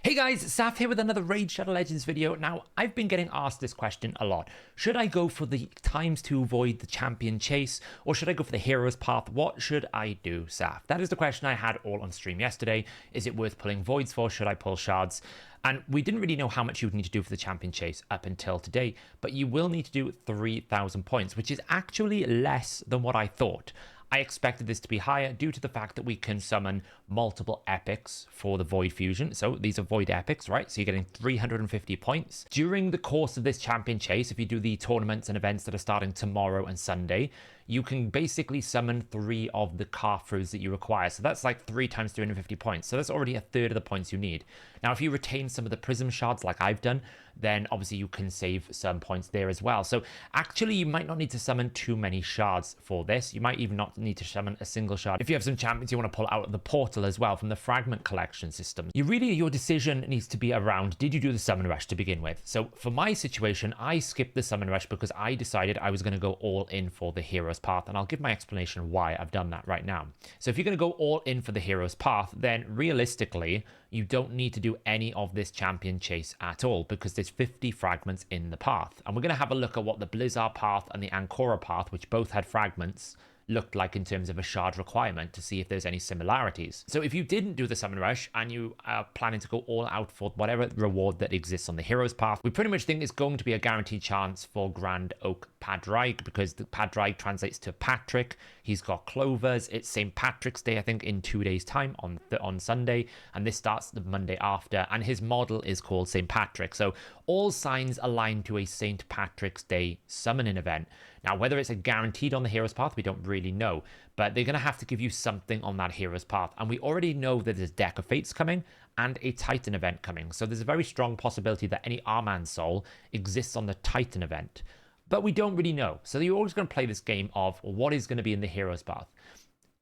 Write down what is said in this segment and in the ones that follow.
Hey guys, Saf here with another Raid Shadow Legends video. Now, I've been getting asked this question a lot. Should I go for the times to avoid the champion chase, or should I go for the hero's path? What should I do, Saf? That is the question I had all on stream yesterday. Is it worth pulling voids for? Should I pull shards? And we didn't really know how much you would need to do for the champion chase up until today, but you will need to do 3,000 points, which is actually less than what I thought. I expected this to be higher due to the fact that we can summon multiple epics for the Void Fusion. So these are Void epics, right? So you're getting 350 points. During the course of this champion chase, if you do the tournaments and events that are starting tomorrow and Sunday, you can basically summon 3 of the Carfrews that you require. So that's like 3 times 350 points. So that's already a third of the points you need. Now, if you retain some of the Prism Shards like I've done, then obviously you can save some points there as well. So actually, you might not need to summon too many shards for this. You might even not need to summon a single shard. If you have some champions you want to pull out of the portal as well from the fragment collection system, your decision needs to be around, did you do the summon rush to begin with? So for my situation, I skipped the summon rush because I decided I was going to go all in for the hero's path, and I'll give my explanation why I've done that right now. So if you're going to go all in for the hero's path, then realistically, you don't need to do any of this champion chase at all because there's 50 fragments in the path. And we're going to have a look at what the Blizaar path and the Ankora path, which both had fragments, looked like in terms of a shard requirement to see if there's any similarities. So if you didn't do the summon rush and you are planning to go all out for whatever reward that exists on the hero's path, we pretty much think it's going to be a guaranteed chance for Grand Oak Padraig, because the Padraig translates to Patrick. He's got clovers. It's St. Patrick's Day, I think, in 2 days time on Sunday, and this starts the Monday after, and his model is called St. Patrick. So all signs align to a St. Patrick's Day summoning event. Now, whether it's a guaranteed on the hero's path, we don't really know, but they're going to have to give you something on that hero's path. And we already know that there's Deck of Fates coming and a Titan event coming. So there's a very strong possibility that any Arman soul exists on the Titan event, but we don't really know. So you're always going to play this game of what is going to be in the hero's path.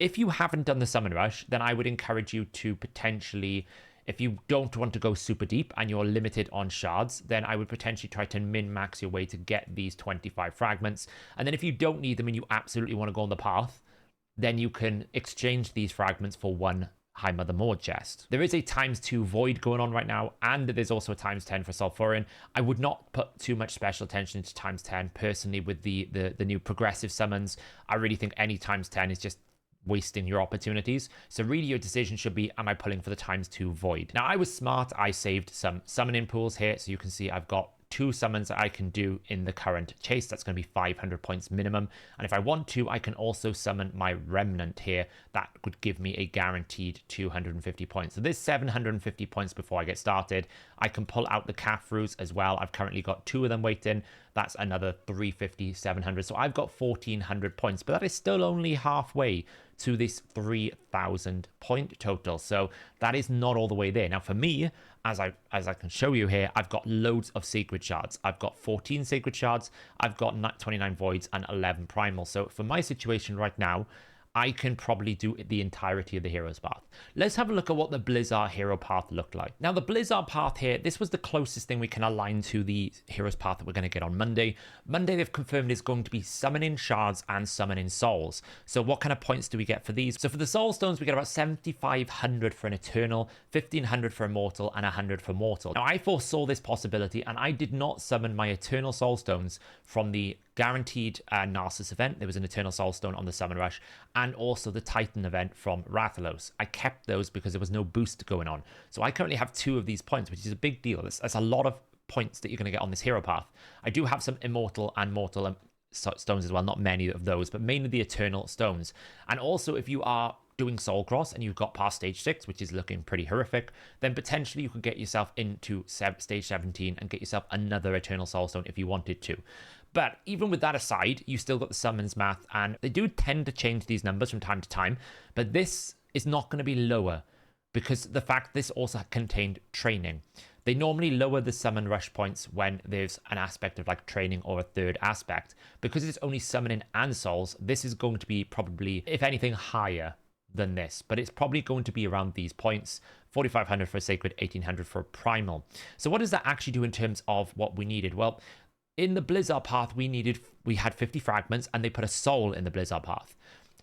If you haven't done the summon rush, then I would encourage you to potentially, if you don't want to go super deep and you're limited on shards, then I would potentially try to min-max your way to get these 25 fragments. And then if you don't need them and you absolutely want to go on the path, then you can exchange these fragments for one High Mother Maud chest. There is a ×2 void going on right now, and there's also a ×10 for Sulfurion. I would not put too much special attention to ×10 personally with the new progressive summons. I really think any ×10 is just wasting your opportunities. So really your decision should be, am I pulling for the ×2 void? Now, I was smart. I saved some summoning pools here. So you can see I've got 2 summons that I can do in the current chase. That's going to be 500 points minimum. And if I want to, I can also summon my remnant here. That would give me a guaranteed 250 points. So there's 750 points before I get started. I can pull out the Carfrews as well. I've currently got 2 of them waiting. That's another 350, 700. So I've got 1,400 points, but that is still only halfway to this 3,000 point total. So that is not all the way there. Now for me, as I can show you here, I've got loads of sacred shards. I've got 14 sacred shards. I've got 29 voids and 11 primal. So for my situation right now, I can probably do the entirety of the hero's path. Let's have a look at what the Blizaar hero path looked like. Now, the Blizaar path here, this was the closest thing we can align to the hero's path that we're going to get on Monday. Monday, they've confirmed is going to be summoning shards and summoning souls. So what kind of points do we get for these? So for the soul stones, we get about 7,500 for an eternal, 1,500 for immortal, and 100 for mortal. Now, I foresaw this possibility, and I did not summon my eternal soul stones from the guaranteed Narcissus event. There was an eternal soul stone on the summon rush, and also the Titan event from Rathalos. I kept those because there was no boost going on. So I currently have 2 of these points, which is a big deal. That's a lot of points that you're going to get on this hero path. I do have some immortal and mortal stones as well, not many of those, but mainly the eternal stones. And also, if you are doing Soul Cross and you've got past stage 6, which is looking pretty horrific, then potentially you could get yourself into stage 17 and get yourself another Eternal Soul Stone if you wanted to. But even with that aside, you still got the summons math, and they do tend to change these numbers from time to time, but this is not going to be lower because the fact this also contained training. They normally lower the summon rush points when there's an aspect of like training or a third aspect. Because it's only summoning and souls, this is going to be probably, if anything, higher than this, but it's probably going to be around these points. 4,500 for sacred, 1,800 for primal. So what does that actually do in terms of what we needed? Well, in the Blizaar path, we had 50 fragments, and they put a soul in the Blizaar path.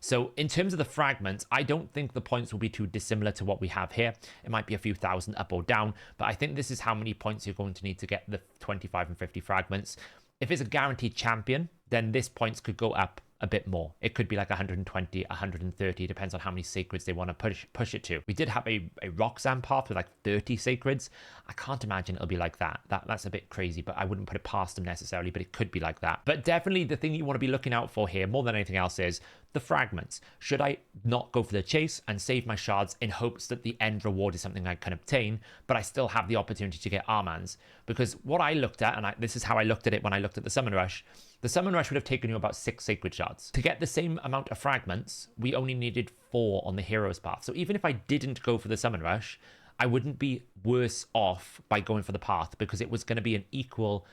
So in terms of the fragments, I don't think the points will be too dissimilar to what we have here. It might be a few thousand up or down, but I think this is how many points you're going to need to get the 25 and 50 fragments. If it's a guaranteed champion, then this points could go up a bit more. It could be like 120, 130, depends on how many sacreds they want to push it to. We did have a Roxanne path with like 30 sacreds. I can't imagine it'll be like that. That's a bit crazy, but I wouldn't put it past them necessarily, but it could be like that. But definitely the thing you want to be looking out for here more than anything else is the fragments. Should I not go for the chase and save my shards in hopes that the end reward is something I can obtain, but I still have the opportunity to get Armans? Because what I looked at, and this is how I looked at it when I looked at the Summon Rush, the Summon Rush would have taken you about 6 Sacred Shards. To get the same amount of fragments, we only needed 4 on the Hero's Path. So even if I didn't go for the Summon Rush, I wouldn't be worse off by going for the path because it was going to be an equal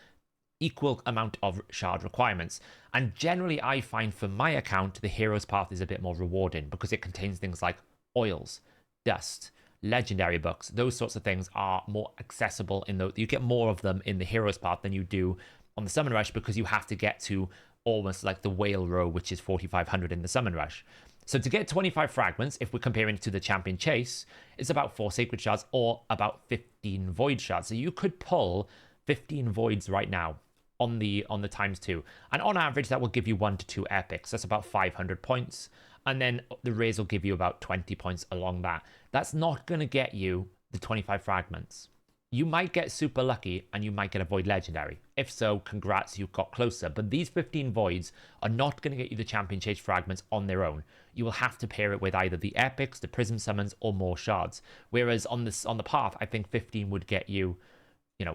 amount of shard requirements. And generally, I find for my account, the Hero's Path is a bit more rewarding because it contains things like oils, dust, legendary books. Those sorts of things are more accessible in you get more of them in the Hero's Path than you do on the Summon Rush because you have to get to almost like the whale row, which is 4,500 in the Summon Rush. So to get 25 fragments, if we're comparing it to the Champion Chase, it's about 4 Sacred Shards or about 15 Void Shards. So you could pull 15 Voids right now on the ×2. And on average, that will give you 1 to 2 epics. That's about 500 points. And then the raise will give you about 20 points along that. That's not going to get you the 25 fragments. You might get super lucky and you might get a Void Legendary. If so, congrats, you got closer. But these 15 Voids are not going to get you the Champion Chase fragments on their own. You will have to pair it with either the epics, the prism summons, or more shards. Whereas on the path, I think 15 would get you,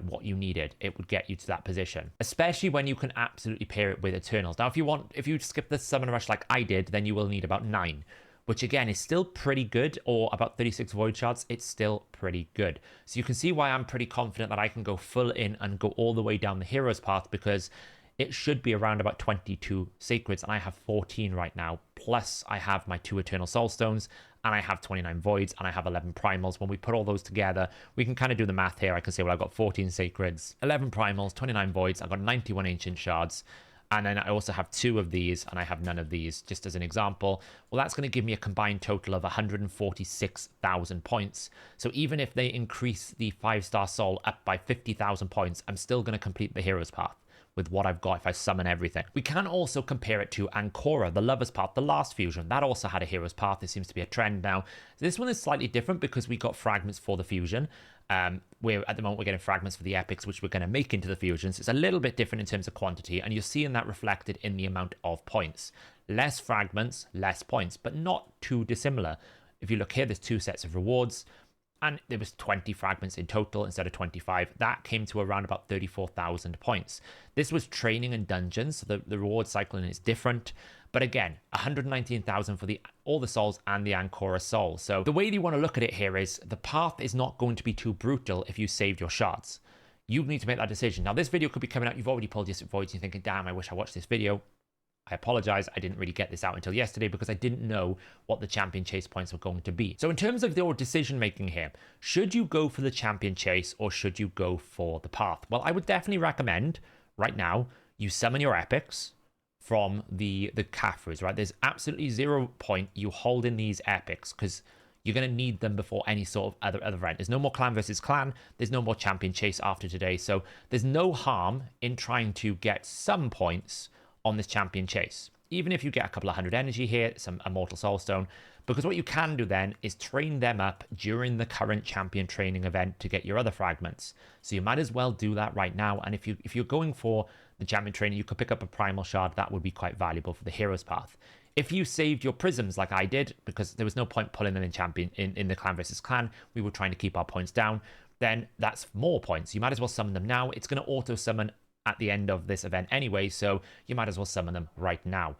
what you needed. It would get you to that position, especially when you can absolutely pair it with Eternals. Now, if you skip the Summon Rush like I did, then you will need about 9. Which again is still pretty good, or about 36 Void Shards, it's still pretty good. So you can see why I'm pretty confident that I can go full in and go all the way down the Hero's Path, because it should be around about 22 Sacreds, and I have 14 right now. Plus, I have my 2 Eternal Soulstones, and I have 29 Voids, and I have 11 Primals. When we put all those together, we can kind of do the math here. I can say, well, I've got 14 Sacreds, 11 Primals, 29 Voids, I've got 91 Ancient Shards, and then I also have 2 of these, and I have none of these, just as an example. Well, that's going to give me a combined total of 146,000 points. So even if they increase the 5-star soul up by 50,000 points, I'm still going to complete the Hero's Path with what I've got if I summon everything. We can also compare it to Ankora, the Lover's Path, the last fusion. That also had a Hero's Path. It seems to be a trend now. This one is slightly different because we got fragments for the fusion. Where at the moment we're getting fragments for the epics, which we're going to make into the fusions. It's a little bit different in terms of quantity, and you're seeing that reflected in the amount of points. Less fragments, less points, but not too dissimilar. If you look here, there's 2 sets of rewards, and there was 20 fragments in total instead of 25. That came to around about 34,000 points. This was training and dungeons, so the reward cycling is different. But again, 119,000 for all the souls and the Ankora soul. So the way you want to look at it here is the path is not going to be too brutal if you saved your shards. You need to make that decision. Now, this video could be coming out. You've already pulled your voids. You're thinking, damn, I wish I watched this video. I apologize. I didn't really get this out until yesterday because I didn't know what the Champion Chase points were going to be. So in terms of your decision making here, should you go for the Champion Chase or should you go for the path? Well, I would definitely recommend right now you summon your epics from the Kafrus, right? There's absolutely 0 point you hold in these epics because you're going to need them before any sort of other event. There's no more clan versus clan. There's no more Champion Chase after today. So there's no harm in trying to get some points on this Champion Chase. Even if you get a couple of 100 energy here, some Immortal Soulstone, because what you can do then is train them up during the current champion training event to get your other fragments. So you might as well do that right now. And if you're going for the champion training, you could pick up a primal shard. That would be quite valuable for the Hero's Path. If you saved your prisms like I did, because there was no point pulling them in champion in the clan versus clan, we were trying to keep our points down, then that's more points. You might as well summon them now. It's going to auto summon at the end of this event anyway, so you might as well summon them right now.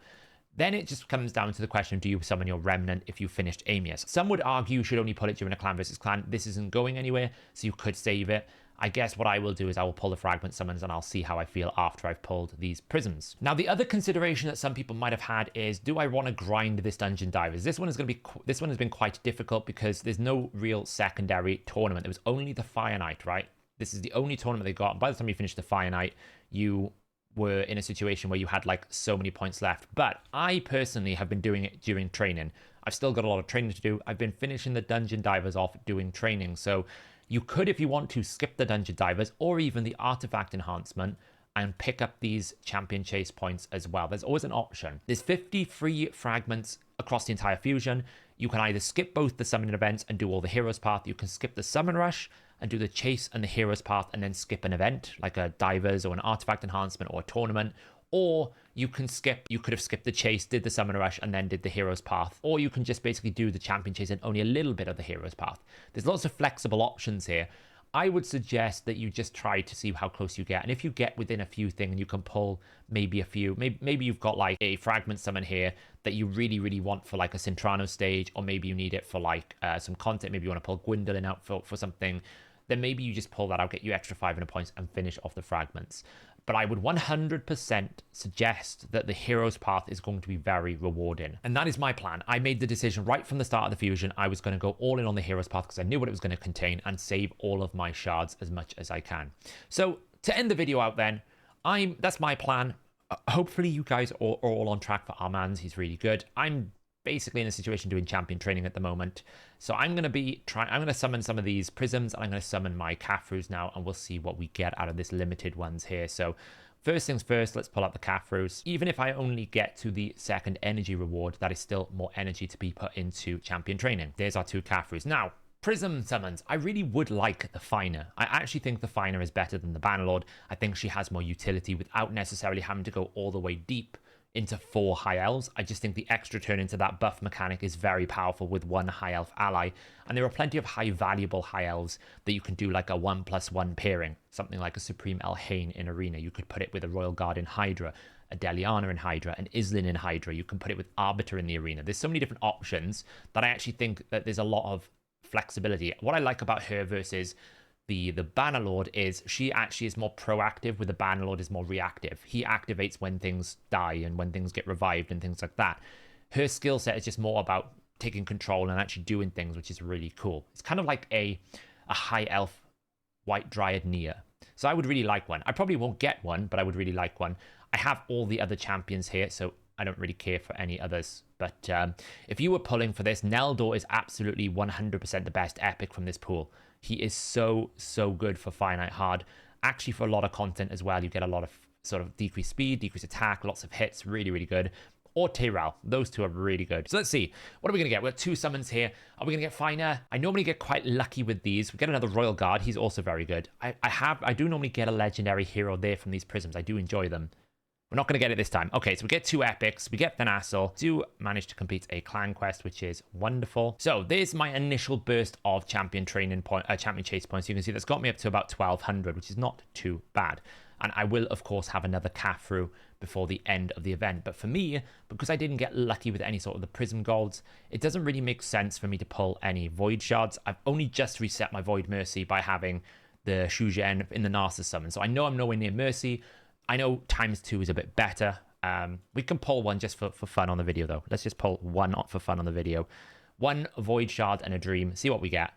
Then it just comes down to the question, do you summon your Remnant if you finished Amius? Some would argue you should only pull it during a clan versus clan. This isn't going anywhere, so you could save it. I guess what I will do is I will pull the fragment summons and I'll see how I feel after I've pulled these prisms. Now, the other consideration that some people might have had is, do I want to grind this Dungeon Divers? This one has been quite difficult because there's no real secondary tournament. There was only the Fire Knight, right? This is the only tournament they got. And by the time you finish the Fire Knight, you were in a situation where you had like so many points left. But I personally have been doing it during training. I've still got a lot of training to do. I've been finishing the dungeon divers off doing training. So you could, if you want to, skip the dungeon divers or even the artifact enhancement and pick up these champion chase points as well. There's always an option. There's 50 free fragments across the entire fusion. You can either skip both the summoning events and do all the heroes path. You can skip the summon rush and do the chase and the heroes path and then skip an event like a divers or an artifact enhancement or a tournament. Or you could have skipped the chase, did the summon rush, and then did the hero's path. Or you can just basically do the champion chase and only a little bit of the hero's path. There's lots of flexible options here. I would suggest that you just try to see how close you get. And if you get within a few things and you can pull maybe a few, maybe you've got like a fragment summon here that you really, really want for like a Cintrano stage, or maybe you need it for like some content. Maybe you want to pull Gwendolyn out for something. Then maybe you just pull that out, get you extra 500 points and finish off the fragments. But I would 100% suggest that the hero's path is going to be very rewarding. And that is my plan. I made the decision right from the start of the fusion. I was going to go all in on the hero's path because I knew what it was going to contain and save all of my shards as much as I can. So to end the video out then, that's my plan. Hopefully you guys are all on track for Armand's. He's really good. I'm basically in a situation doing champion training at the moment. So I'm going to summon some of these prisms and I'm going to summon my Kafrus now, and we'll see what we get out of this limited ones here. So first things first, let's pull out the Kafrus. Even if I only get to the second energy reward, that is still more energy to be put into champion training. There's our 2 Kafrus. Now, prism summons. I really would like the Finer. I actually think the Finer is better than the Bannerlord. I think she has more utility without necessarily having to go all the way deep into 4 high elves. I just think the extra turn into that buff mechanic is very powerful with 1 high elf ally, and there are plenty of high valuable high elves that you can do like a 1+1 pairing, something like a Supreme Elhain in Arena. You could put it with a Royal Guard in Hydra, a Deliana in Hydra, an Islin in Hydra. You can put it with Arbiter in the Arena. There's so many different options that I actually think that there's a lot of flexibility. What I like about her versus the Bannerlord is she actually is more proactive, with the Bannerlord is more reactive. He activates when things die and when things get revived and things like that. Her skill set is just more about taking control and actually doing things, which is really cool. It's kind of like a high elf White Dryad Nia. So I would really like one. I probably won't get one, but I would really like one. I have all the other champions here, so I don't really care for any others. But if you were pulling for this, Neldor is absolutely 100% the best epic from this pool. He is so good for finite hard. Actually, for a lot of content as well, you get a lot of sort of decreased speed, decreased attack, lots of hits, really, really good. Or Tyrell. Those 2 are really good. So let's see. What are we going to get? We've got 2 summons here. Are we going to get Finer? I normally get quite lucky with these. We get another Royal Guard. He's also very good. I do normally get a legendary hero there from these prisms. I do enjoy them. We're not going to get it this time. Okay, so we get 2 epics. We get Thanassel. Do manage to complete a clan quest, which is wonderful. So there's my initial burst of champion training point, champion chase points. You can see that's got me up to about 1,200, which is not too bad. And I will, of course, have another Kafru before the end of the event. But for me, because I didn't get lucky with any sort of the Prism Golds, it doesn't really make sense for me to pull any Void Shards. I've only just reset my Void Mercy by having the Shujen in the Narcissus summon. So I know I'm nowhere near Mercy. I know ×2 is a bit better. We can pull one just for fun on the video, though. Let's just pull one for fun on the video. 1 Void Shard and a Dream. See what we get.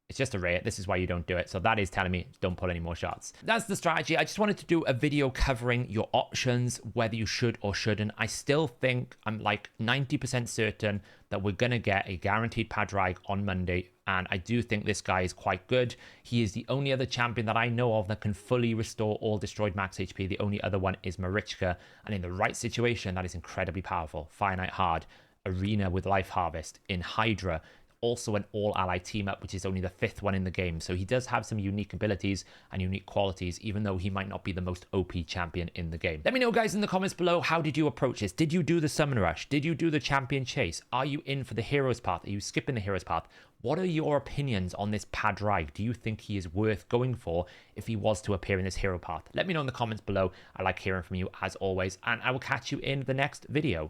It's just a rare. This is why you don't do it. So that is telling me don't pull any more shards. That's the strategy. I just wanted to do a video covering your options, whether you should or shouldn't. I still think I'm like 90% certain that we're going to get a guaranteed Padraig on Monday. And I do think this guy is quite good. He is the only other champion that I know of that can fully restore all destroyed max HP. The only other one is Marichka. And in the right situation, that is incredibly powerful. Finite Hard, Arena with Life Harvest, in Hydra. Also an all-ally team-up, which is only the 5th one in the game. So he does have some unique abilities and unique qualities, even though he might not be the most OP champion in the game. Let me know, guys, in the comments below, how did you approach this? Did you do the Summon Rush? Did you do the Champion Chase? Are you in for the Hero's Path? Are you skipping the Hero's Path? What are your opinions on this Padraig? Do you think he is worth going for if he was to appear in this Hero Path? Let me know in the comments below. I like hearing from you, as always, and I will catch you in the next video.